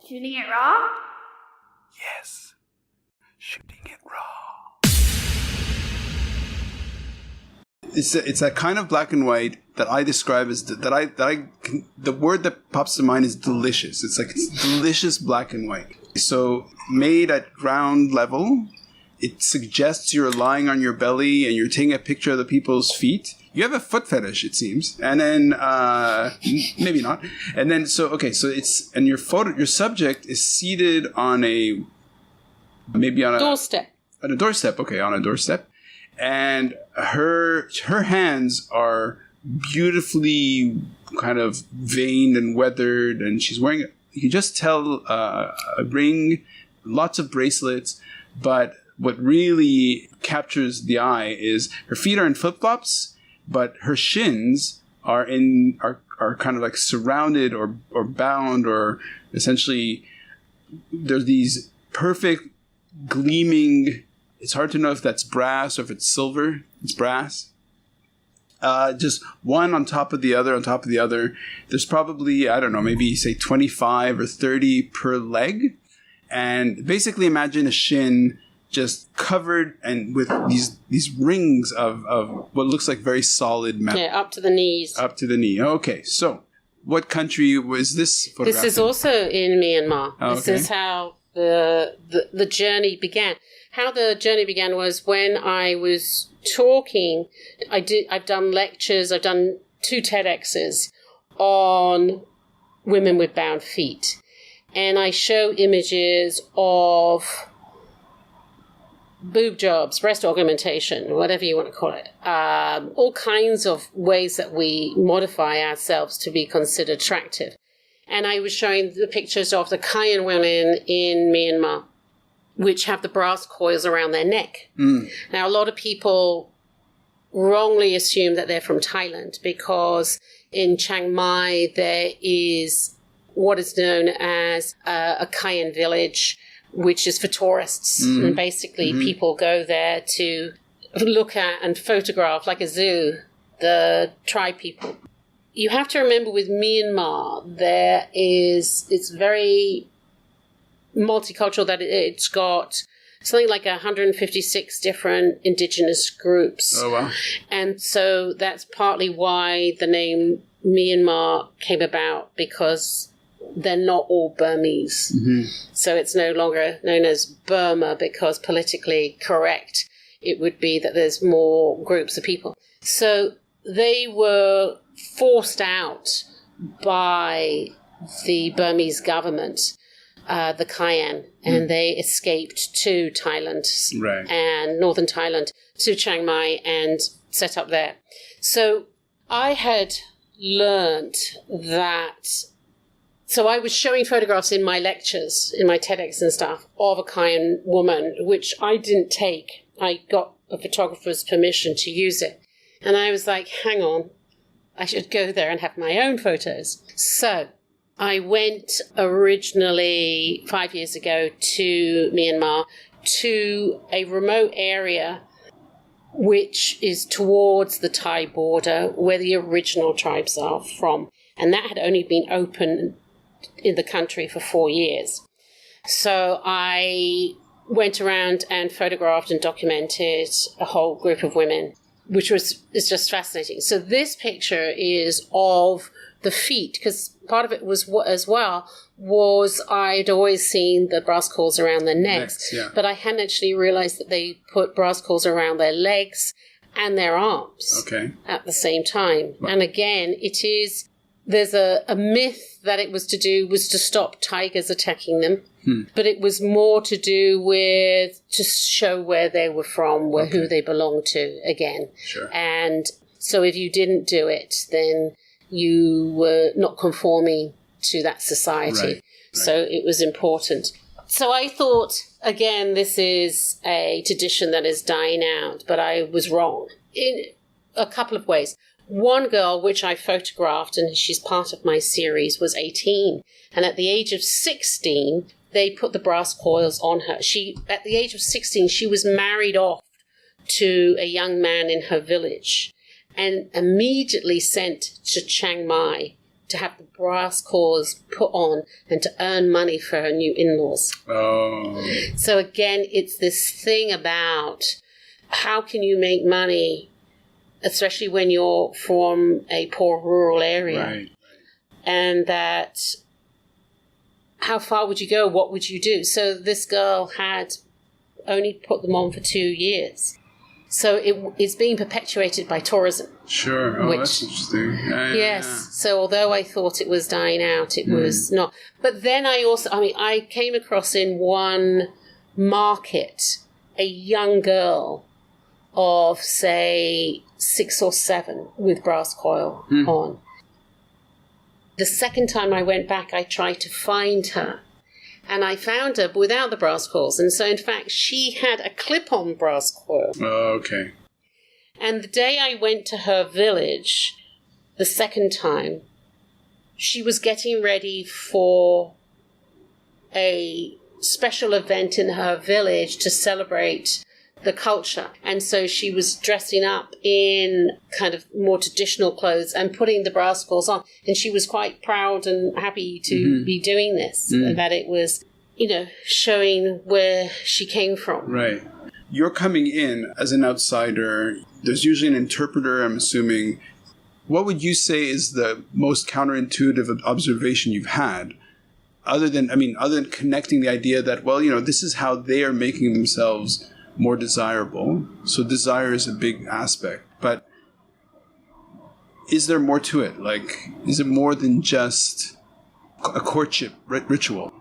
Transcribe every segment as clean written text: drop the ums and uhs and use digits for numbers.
Shooting it raw? Yes. Shooting it raw. It's that kind of black and white that I describe as the word that pops to mind is delicious. It's delicious black and white. So made at ground level, it suggests you're lying on your belly and you're taking a picture of the people's feet. You have a foot fetish, it seems, and then maybe not. And then so your subject is seated on a doorstep. On a doorstep, okay, on a doorstep. And her hands are beautifully kind of veined and weathered, and she's wearing, you can just tell, a ring, lots of bracelets, but what really captures the eye is her feet are in flip-flops, but her shins are kind of like surrounded or bound, or essentially there's these perfect gleaming, it's hard to know if that's brass or if it's silver. It's brass. Just one on top of the other, on top of the other. There's probably, I don't know, maybe say 25 or 30 per leg. And basically imagine a shin just covered and with these rings of what looks like very solid metal. Yeah, up to the knees. Up to the knee. Okay, so what country was this photographed? This is also in Myanmar. Oh, this is how the journey began. How the journey began was when I was talking. I've done lectures. I've done 2 TEDx's on women with bound feet, and I show images of boob jobs, breast augmentation, whatever you want to call it, all kinds of ways that we modify ourselves to be considered attractive. And I was showing the pictures of the Kayan women in Myanmar, which have the brass coils around their neck. Mm. Now, a lot of people wrongly assume that they're from Thailand because in Chiang Mai there is what is known as a Kayan village, which is for tourists. Mm. And basically people go there to look at and photograph, like a zoo, the tribe people. You have to remember with Myanmar, it's very multicultural, that it's got something like 156 different indigenous groups. Oh, wow. And so that's partly why the name Myanmar came about, because they're not all Burmese. Mm-hmm. So it's no longer known as Burma, because politically correct, it would be that there's more groups of people. So they were forced out by the Burmese government, the Kayan, and they escaped to Thailand, right, and northern Thailand, to Chiang Mai, and set up there. So I had learned that. So I was showing photographs in my lectures, in my TEDx and stuff, of a Kayan woman, which I didn't take. I got a photographer's permission to use it. And I was like, hang on, I should go there and have my own photos. So I went originally 5 years ago to Myanmar, to a remote area which is towards the Thai border, where the original tribes are from. And that had only been open in the country for 4 years. So I went around and photographed and documented a whole group of women, which is just fascinating. So this picture is of the feet, because part of it was I'd always seen the brass coils around their necks, yeah, but I hadn't actually realized that they put brass coils around their legs and their arms at the same time. Wow. And again, there's a myth that it was to stop tigers attacking them, but it was more to do with to show where they were from, who they belonged to again. Sure. And so if you didn't do it, then you were not conforming to that society. Right. So it was important. So I thought, again, this is a tradition that is dying out, but I was wrong in a couple of ways. One girl, which I photographed, and she's part of my series, was 18. And at the age of 16, they put the brass coils on her. At the age of 16, she was married off to a young man in her village and immediately sent to Chiang Mai to have the brass cores put on and to earn money for her new in-laws. Oh. So again, it's this thing about how can you make money, especially when you're from a poor rural area. Right. And that, how far would you go? What would you do? So this girl had only put them on for 2 years. So it's being perpetuated by tourism. Sure. Oh, that's interesting. Yes. Yeah. So although I thought it was dying out, it was not. But then I came across in one market a young girl of, say, 6 or 7 with brass coil on. The second time I went back, I tried to find her. And I found her without the brass coils. And so, in fact, she had a clip-on brass coil. Oh, okay. And the day I went to her village, the second time, she was getting ready for a special event in her village to celebrate the culture. And so she was dressing up in kind of more traditional clothes and putting the brass coils on. And she was quite proud and happy to be doing this, and that it was, showing where she came from. Right. You're coming in as an outsider. There's usually an interpreter, I'm assuming. What would you say is the most counterintuitive observation you've had? Other than connecting the idea that, this is how they are making themselves more desirable. So desire is a big aspect. But is there more to it? Like, is it more than just a courtship ritual?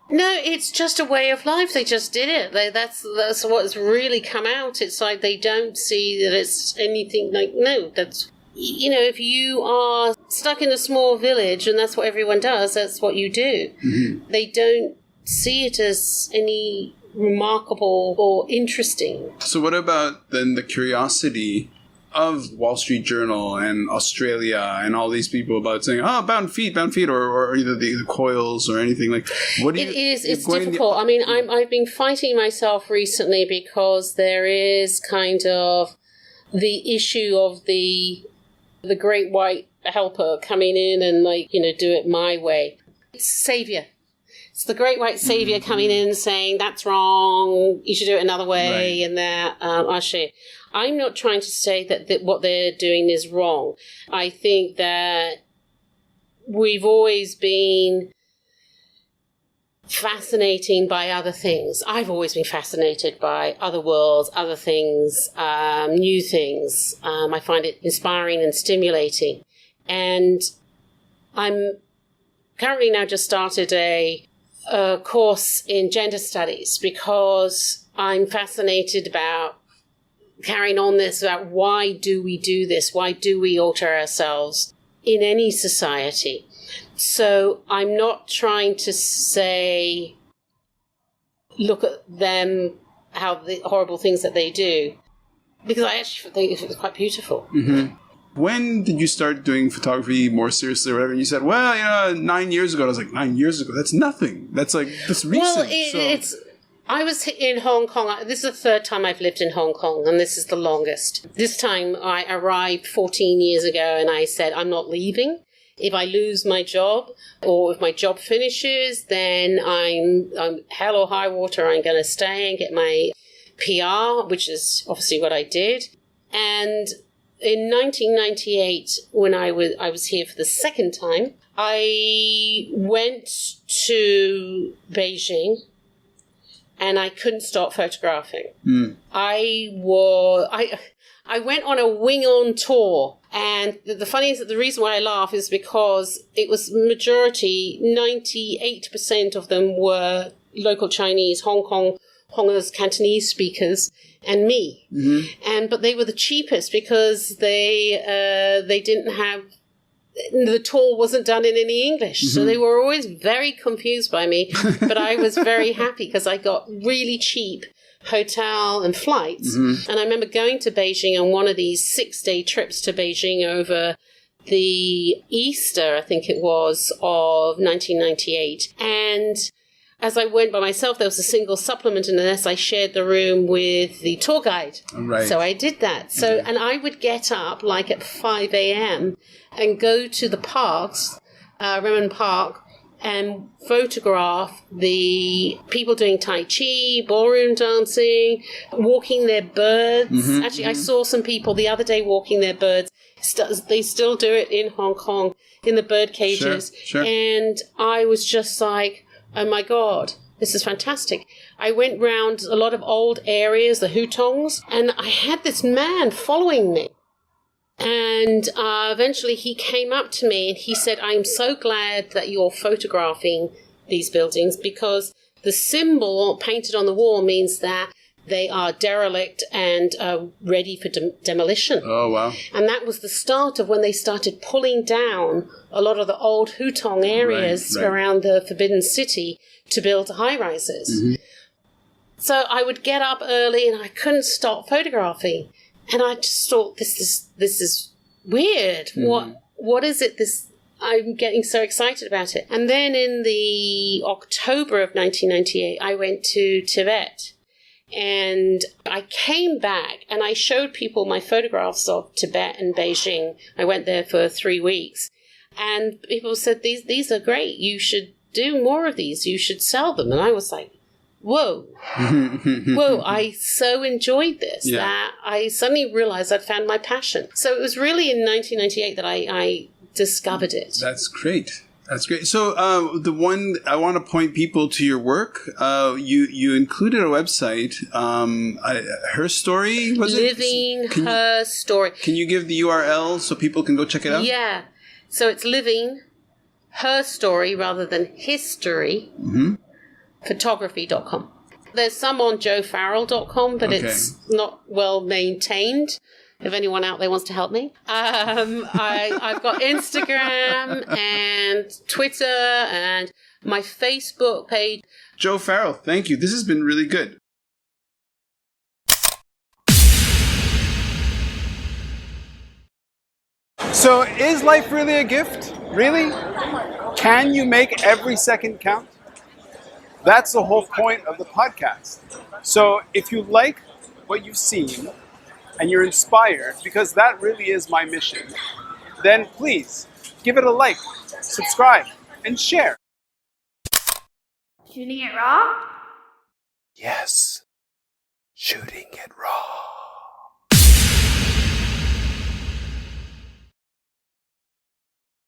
No, it's just a way of life. They just did it. That's what's really come out. It's like they don't see that it's anything like, no, that's, if you are stuck in a small village and that's what everyone does, that's what you do. Mm-hmm. They don't see it as any remarkable or interesting. So what about then the curiosity of Wall Street Journal and Australia and all these people about saying, bound feet, or either the coils or anything like? What do you? It's difficult. I've been fighting myself recently because there is kind of the issue of the great white helper coming in and do it my way. It's savior. It's the great white savior coming in saying, that's wrong, you should do it another way, right. And that, I'll show you. I'm not trying to say that what they're doing is wrong. I think that we've always been fascinating by other things. I've always been fascinated by other worlds, other things, new things. I find it inspiring and stimulating. And I'm currently now just started a course in gender studies because I'm fascinated about carrying on this, about why do we do this? Why do we alter ourselves in any society? So I'm not trying to say, look at them, how the horrible things that they do, because I actually think it was quite beautiful. Mm-hmm. When did you start doing photography more seriously or whatever? And you said, 9 years ago. I was like, 9 years ago? That's nothing. That's recent. Well, I was in Hong Kong. This is the third time I've lived in Hong Kong, and this is the longest. This time I arrived 14 years ago, and I said, I'm not leaving. If I lose my job, or if my job finishes, then I'm hell or high water, I'm going to stay and get my PR, which is obviously what I did. And in 1998, when I was here for the second time, I went to Beijing and I couldn't stop photographing. I went on a wing-on tour, and the funny is that the reason why I laugh is because it was majority, 98% of them were local Chinese, Hongers, Cantonese speakers, and me. Mm-hmm. But they were the cheapest because they didn't have, the tour wasn't done in any English. Mm-hmm. So they were always very confused by me. But I was very happy because I got really cheap hotel and flights. Mm-hmm. And I remember going to Beijing on one of these 6-day trips to Beijing over the Easter, I think it was, of 1998. And as I went by myself, there was a single supplement, and unless I shared the room with the tour guide. Right. So I did that. And I would get up at 5 a.m. and go to the parks Renman Park and photograph the people doing Tai Chi, ballroom dancing, walking their birds. Actually, I saw some people the other day walking their birds. They still do it in Hong Kong, in the bird cages. Sure. And I was just like, oh my God, this is fantastic. I went round a lot of old areas, the hutongs, and I had this man following me. And eventually he came up to me and he said, I'm so glad that you're photographing these buildings because the symbol painted on the wall means that they are derelict and ready for demolition. Oh, wow. And that was the start of when they started pulling down a lot of the old hutong areas around the Forbidden City to build high-rises. So I would get up early and I couldn't stop photographing. And I just thought, this is weird. What is it? I'm getting so excited about it. And then in the October of 1998, I went to Tibet. And I came back and I showed people my photographs of Tibet and Beijing. I went there for 3 weeks. And people said, these are great. You should do more of these. You should sell them. And I was like, whoa, I so enjoyed this that I suddenly realized I'd found my passion. So it was really in 1998 that I discovered it. That's great. So the one, I want to point people to your work. You included a website, Her Story, was it? Living Her Story. Can you give the URL so people can go check it out? Yeah. So it's Living Her Story rather than History. Photography.com. There's some on joefarrell.com, but it's not well maintained. If anyone out there wants to help me. I've got Instagram and Twitter and my Facebook page. Joe Farrell, thank you. This has been really good. So is life really a gift? Really? Can you make every second count? That's the whole point of the podcast. So if you like what you've seen and you're inspired, because that really is my mission, then please give it a like, subscribe, and share. Shooting it raw? Yes, shooting it raw.